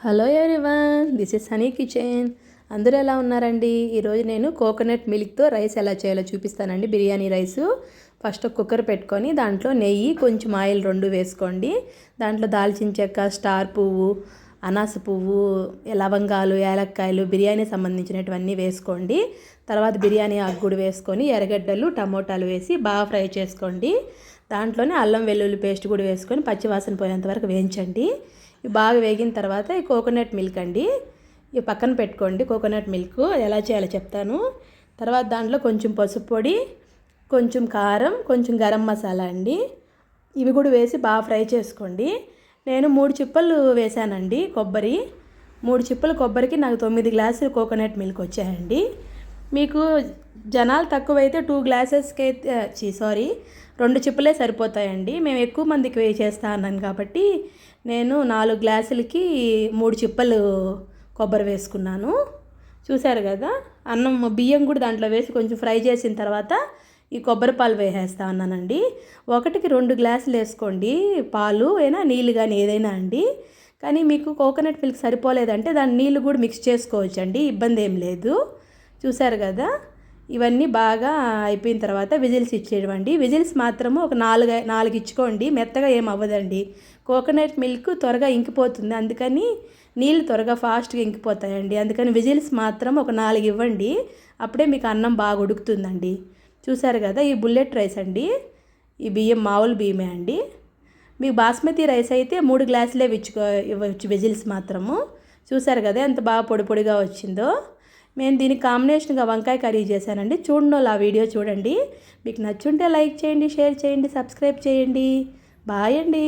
Hello everyone, this is honey kitchen. అందరూ ఎలా ఉన్నారండి? ఈరోజు నేను కోకోనట్ మిల్క్తో రైస్ ఎలా చేయాలో చూపిస్తానండి. బిర్యానీ రైసు. ఫస్ట్ ఒక కుక్కర్ పెట్టుకొని దాంట్లో నెయ్యి, కొంచెం ఆయిల్ రెండు వేసుకోండి. దాంట్లో దాల్చిన చెక్క, స్టార్ పువ్వు, అనాస పువ్వు, లవంగాలు, యాలక్కాయలు, బిర్యానీ సంబంధించినటువన్నీ వేసుకోండి. తర్వాత బిర్యానీ ఆకు కూడా వేసుకొని ఎర్రగడ్డలు, టమోటాలు వేసి బాగా ఫ్రై చేసుకోండి. దాంట్లోనే అల్లం వెల్లుల్లి పేస్ట్ కూడా వేసుకొని పచ్చివాసన పోయేంత వరకు వేయించండి. ఇవి బాగా వేగిన తర్వాత ఈ కోకోనట్ మిల్క్ అండి, ఇవి పక్కన పెట్టుకోండి. కోకోనట్ మిల్క్ ఎలా చేయాలో చెప్తాను. తర్వాత దాంట్లో కొంచెం పసుపు పొడి, కొంచెం కారం, కొంచెం గరం మసాలా అండి, ఇవి కూడా వేసి బాగా ఫ్రై చేసుకోండి. నేను 3 చిప్పలు వేసానండి కొబ్బరి. 3 చిప్పలు కొబ్బరికి నాకు 9 గ్లాసులు కోకోనట్ మిల్క్ వచ్చాయండి. మీకు జనాలు తక్కువైతే 2 గ్లాసెస్కి అయితే 2 చిప్పలే సరిపోతాయండి. మేము ఎక్కువ మందికి చేస్తా అన్నాను కాబట్టి నేను 4 గ్లాసులకి 3 చిప్పలు కొబ్బరి వేసుకున్నాను. చూశారు కదా, అన్నం బియ్యం కూడా దాంట్లో వేసి కొంచెం ఫ్రై చేసిన తర్వాత ఈ కొబ్బరి పాలు వేసేస్తా ఉన్నానండి. 1కి 2 గ్లాసులు వేసుకోండి పాలు, అయినా నీళ్ళు కానీ ఏదైనా అండి. కానీ మీకు కోకోనట్ మిల్క్ సరిపోలేదంటే దాని నీళ్ళు కూడా మిక్స్ చేసుకోవచ్చండి, ఇబ్బంది ఏం లేదు. చూశారు కదా, ఇవన్నీ బాగా అయిపోయిన తర్వాత విజిల్స్ ఇచ్చేయండి. విజిల్స్ మాత్రము ఒక 4 ఇచ్చుకోండి, మెత్తగా ఏం అవ్వదండి. కోకోనట్ మిల్క్ త్వరగా ఇంకిపోతుంది, అందుకని నీళ్ళు త్వరగా ఫాస్ట్గా ఇంకిపోతాయండి. అందుకని విజిల్స్ మాత్రం ఒక 4 ఇవ్వండి, అప్పుడే మీకు అన్నం బాగా ఉడుకుతుందండి. చూశారు కదా, ఈ బుల్లెట్ రైస్ అండి, ఈ బియ్యం మామూలు బియ్యమే అండి. మీకు బాస్మతి రైస్ అయితే 3 గ్లాసులే ఇవ్వచ్చు విజిల్స్ మాత్రము. చూశారు కదా ఎంత బాగా పొడి పొడిగా వచ్చిందో. నేను దీనికి కాంబినేషన్గా వంకాయ కర్రీ చేశానండి. చూడండి, ఆ వీడియో చూడండి. మీకు నచ్చుంటే లైక్ చేయండి, షేర్ చేయండి, సబ్స్క్రైబ్ చేయండి. బాయ్ అండి.